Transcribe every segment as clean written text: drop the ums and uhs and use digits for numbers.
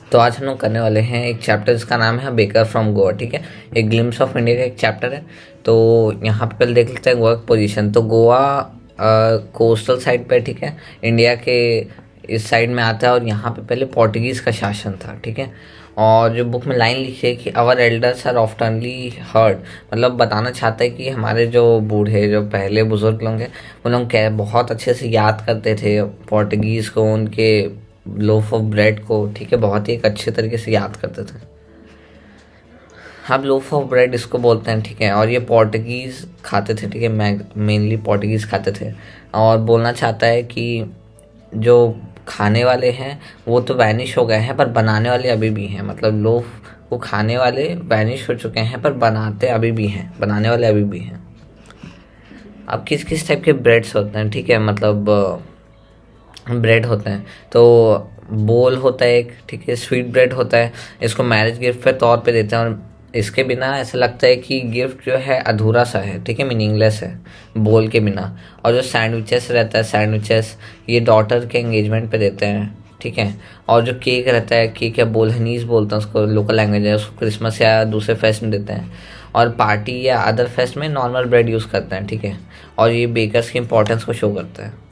तो आज हम लोग करने वाले हैं एक चैप्टर जिसका नाम है बेकर फ्रॉम गोवा। ठीक है, एक ग्लिम्स ऑफ इंडिया का एक चैप्टर है। तो यहाँ पे पहले देख लेते हैं गोवा की पोजीशन। तो गोवा कोस्टल साइड पे, ठीक है, इंडिया के इस साइड में आता है और यहाँ पे पहले पोर्टुगीज़ का शासन था। ठीक है, और जो बुक में लाइन लिखी है कि our elders are oftenly heard, मतलब बताना चाहता है कि हमारे जो बूढ़े, जो पहले बुजुर्ग लोग हैं, वो लोग क्या बहुत अच्छे से याद करते थे पोर्टुगीज़ को, उनके लोफ ऑफ ब्रेड को। ठीक है, बहुत ही एक अच्छे तरीके से याद करते थे। अब लोफ ऑफ ब्रेड इसको बोलते हैं। ठीक है, और ये पोर्टुगीज़ खाते थे। ठीक है, मेनली पोर्टुगीज़ खाते थे। और बोलना चाहता है कि जो खाने वाले हैं वो तो वैनिश हो गए हैं, पर बनाने वाले अभी भी हैं। मतलब लोफ को खाने वाले वैनिश हो चुके हैं, पर बनाते अभी भी हैं, बनाने वाले अभी भी हैं। अब किस किस टाइप के ब्रेड्स होते हैं? ठीक है, मतलब ब्रेड होते हैं। तो बोल होता है एक, ठीक है, स्वीट ब्रेड होता है। इसको मैरिज गिफ्ट के तौर पे देते हैं, और इसके बिना ऐसा लगता है कि गिफ्ट जो है अधूरा सा है। ठीक है, मीनिंगलेस है बोल के बिना। और जो सैंडविचेस रहता है, सैंडविचेस ये डॉटर के एंगेजमेंट पे देते हैं। ठीक है, और जो केक रहता है, केक या बोलहनीज बोलते हैं उसको, लोकल लैंग्वेज है, उसको क्रिसमस या दूसरे फेस्ट में देते हैं। और पार्टी या अदर फेस्ट में नॉर्मल ब्रेड यूज़ करते हैं। ठीक है, और ये बेकर्स की इंपॉर्टेंस को शो करता है।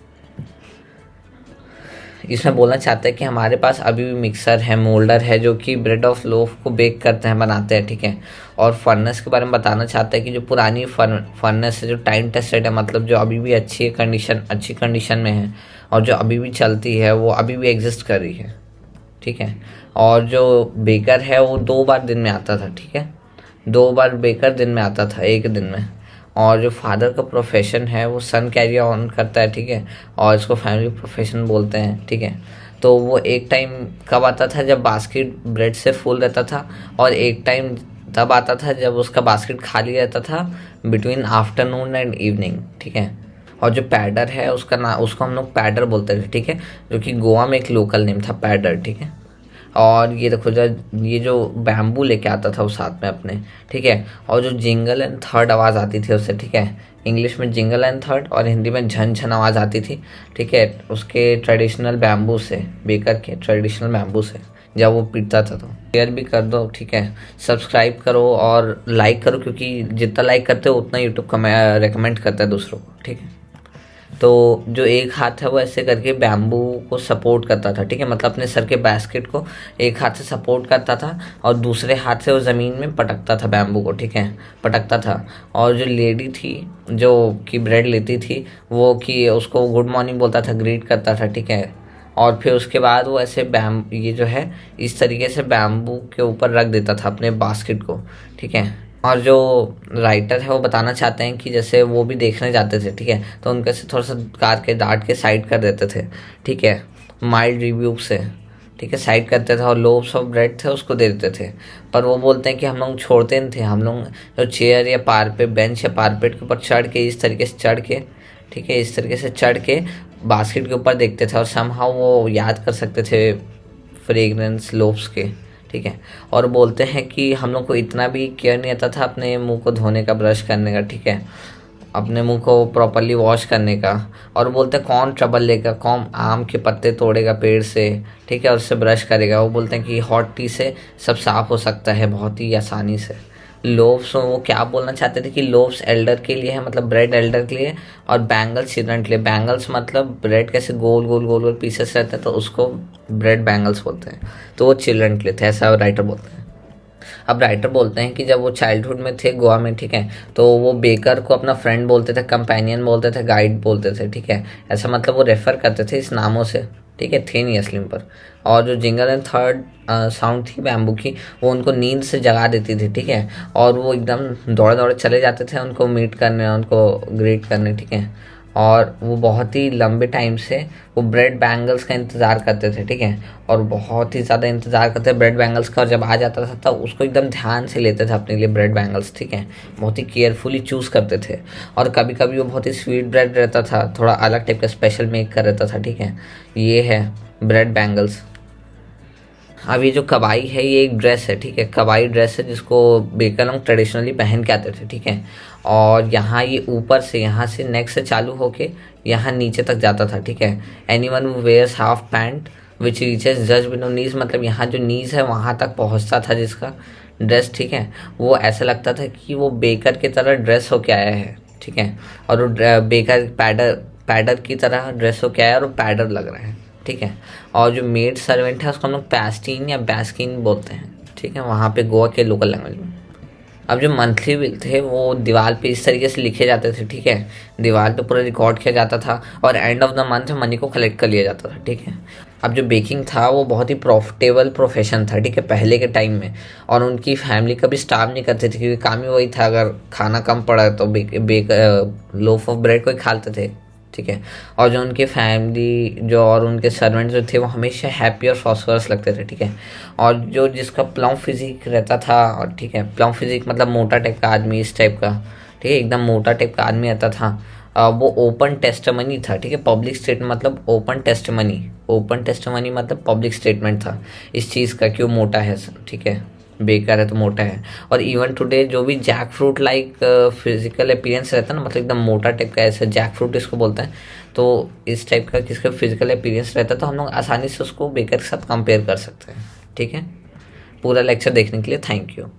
इसमें बोलना चाहते हैं कि हमारे पास अभी भी मिक्सर है, मोल्डर है, जो कि ब्रेड ऑफ लोफ को बेक करते हैं, बनाते हैं। ठीक है, और फर्नेस के बारे में बताना चाहते हैं कि जो पुरानी फर्नेस है, जो टाइम टेस्टेड है, मतलब जो अभी भी अच्छी कंडीशन में है और जो अभी भी चलती है, वो अभी भी एग्जिस्ट कर रही है। ठीक है, और जो बेकर है वो 2 बार दिन में आता था। ठीक है, 2 बार बेकर दिन में आता था, एक दिन में। और जो फादर का प्रोफेशन है वो सन कैरी ऑन करता है। ठीक है, और इसको फैमिली प्रोफेशन बोलते हैं। ठीक है, तो वो एक टाइम कब आता था जब बास्केट ब्रेड से फुल रहता था, और एक टाइम तब आता था जब उसका बास्केट खाली रहता था, बिटवीन आफ्टरनून एंड इवनिंग। ठीक है, और जो पैडर है उसको हम लोग पैडर बोलते थे। ठीक है, जो कि गोवा में एक लोकल नेम था, पैडर। ठीक है, और ये देखो ये जो बैम्बू लेके आता था वो साथ में अपने। ठीक है, और जो जिंगल एंड थर्ड आवाज़ आती थी उससे। ठीक है, इंग्लिश में जिंगल एंड थर्ड और हिंदी में झन झन आवाज़ आती थी। ठीक है, उसके ट्रेडिशनल बैम्बू से, बेकर के ट्रेडिशनल बैम्बू से जब वो पीटता था। तो शेयर भी कर दो। ठीक है, सब्सक्राइब करो और लाइक करो, क्योंकि जितना लाइक करते हो उतना यूट्यूब रेकमेंड करता है दूसरों को। ठीक है, तो जो एक हाथ है वो ऐसे करके बैम्बू को सपोर्ट करता था। ठीक है, मतलब अपने सर के बास्केट को एक हाथ से सपोर्ट करता था और दूसरे हाथ से वो ज़मीन में पटकता था बैम्बू को। ठीक है, पटकता था। और जो लेडी थी जो कि ब्रेड लेती थी, वो कि उसको गुड मॉर्निंग बोलता था, ग्रीट करता था। ठीक है, और फिर उसके बाद वो ऐसे ये जो है इस तरीके से बैम्बू के ऊपर रख देता था अपने बास्केट को। ठीक है, और जो राइटर है वो बताना चाहते हैं कि जैसे वो भी देखने जाते थे। ठीक है, तो उनके से थोड़ा सा कार के डांट के साइड कर देते थे। ठीक है, माइल्ड रिव्यू से। ठीक है, साइड करते थे और लोव्स ऑफ ब्रेड थे उसको दे देते थे। पर वो बोलते हैं कि हम लोग छोड़ते नहीं थे। हम लोग जो चेयर या बेंच या पारपेट के ऊपर चढ़ के, इस तरीके से चढ़ के, ठीक है, इस तरीके से चढ़ के बास्केट के ऊपर देखते थे, और समहाउ वो याद कर सकते थे फ्रेगरेंस लोव्स के। ठीक है, और बोलते हैं कि हम लोग को इतना भी केयर नहीं आता था अपने मुंह को धोने का, ब्रश करने का। ठीक है, अपने मुंह को प्रॉपरली वॉश करने का। और बोलते हैं कौन ट्रबल लेगा, कौन आम के पत्ते तोड़ेगा पेड़ से, ठीक है, और उससे ब्रश करेगा। वो बोलते हैं कि हॉट टी से सब साफ हो सकता है बहुत ही आसानी से। लोव्स, वो क्या बोलना चाहते थे कि लोव्स एल्डर के लिए है, मतलब ब्रेड एल्डर के लिए, और बैंगल्स चिल्ड्रन के लिए। बैंगल्स मतलब ब्रेड कैसे गोल गोल गोल गोल पीसेस रहते हैं, तो उसको ब्रेड बैंगल्स बोलते हैं। तो वो चिल्ड्रन के लिए थे, ऐसा राइटर बोलते हैं। अब राइटर बोलते हैं कि जब वो चाइल्डहुड में थे गोवा में, ठीक है, तो वो बेकर को अपना फ्रेंड बोलते थे, कंपेनियन बोलते थे, गाइड बोलते थे। ठीक है, ऐसा मतलब वो रेफर करते थे इस नामों से। ठीक है, थे नहीं असली पर। और जो जिंगल एंड थर्ड साउंड थी बैम्बू की, वो उनको नींद से जगा देती थी। ठीक है, और वो एकदम दौड़े दौड़े चले जाते थे उनको मीट करने, उनको ग्रीट करने। ठीक है, और वो बहुत ही लंबे टाइम से वो ब्रेड बैंगल्स का इंतज़ार करते थे। ठीक है, और बहुत ही ज़्यादा इंतज़ार करते ब्रेड बैंगल्स का, और जब आ जाता था तब उसको एकदम ध्यान से लेते थे अपने लिए ब्रेड बैंगल्स। ठीक है, बहुत ही केयरफुली चूज़ करते थे। और कभी कभी वो बहुत ही स्वीट ब्रेड रहता था, थोड़ा अलग टाइप का स्पेशल मेक कर रहता था। ठीक है, ये है ब्रेड बैंगल्स। अब ये जो कबाई है ये एक ड्रेस है। ठीक है, कबाई ड्रेस है जिसको बेकर लोग ट्रेडिशनली पहन के आते थे। ठीक है, और यहाँ ये ऊपर से, यहाँ से नेक से चालू होके यहाँ नीचे तक जाता था। ठीक है, anyone who wears half pant which reaches just below knees, मतलब यहाँ जो नीज है वहाँ तक पहुँचता था जिसका ड्रेस, ठीक है, वो ऐसा लगता था कि वो बेकर की तरह ड्रेस होके आया है, ठीक है, और वो बेकर पैडर पैडर की तरह ड्रेस होके आया और वो पैडर लग रहा है, ठीक है। और जो मेड सर्वेंट है उसको हम लोग पैस्टीन या बैस्किन बोलते हैं, ठीक है, वहाँ पे गोवा के लोकल लैंग्वेज में। अब जो मंथली बिल थे वो दीवार पे इस तरीके से लिखे जाते थे, ठीक है, दीवार पे पूरा रिकॉर्ड किया जाता था और end of the month money को कलेक्ट कर लिया जाता था, ठीक है। अब जो बेकिंग था वो बहुत ही प्रॉफिटेबल प्रोफेशन था, ठीक है, पहले के टाइम में, और उनकी फैमिली कभी स्टार्व नहीं करते थे क्योंकि काम ही वही था, अगर खाना कम पड़ा तो लोफ ऑफ ब्रेड को ही खा लेते थे, ठीक है। और जो उनके फैमिली जो और उनके सर्वेंट्स जो थे वो हमेशा हैप्पी और फॉस्फरस लगते थे, ठीक है। और जो जिसका प्लम फिजिक रहता था, और ठीक है, प्लम फिजिक मतलब मोटा टाइप का आदमी, इस टाइप का, ठीक है, एकदम मोटा टाइप का आदमी रहता था, वो ओपन टेस्टमनी था, ठीक है, पब्लिक स्टेटमेंट मतलब ओपन टेस्टमनी मतलब पब्लिक स्टेटमेंट था इस चीज़ का कि वो मोटा है, ठीक है, बेकार है तो मोटा है। और इवन टुडे जो भी jackfruit like physical appearance रहता है ना, मतलब एकदम मोटा टाइप का, ऐसा जैक फ्रूट इसको बोलते हैं, तो इस टाइप का किसका फिजिकल अपीयरेंस रहता है तो हम लोग आसानी से उसको बेकर के साथ कंपेयर कर सकते हैं, ठीक है। पूरा लेक्चर देखने के लिए थैंक यू।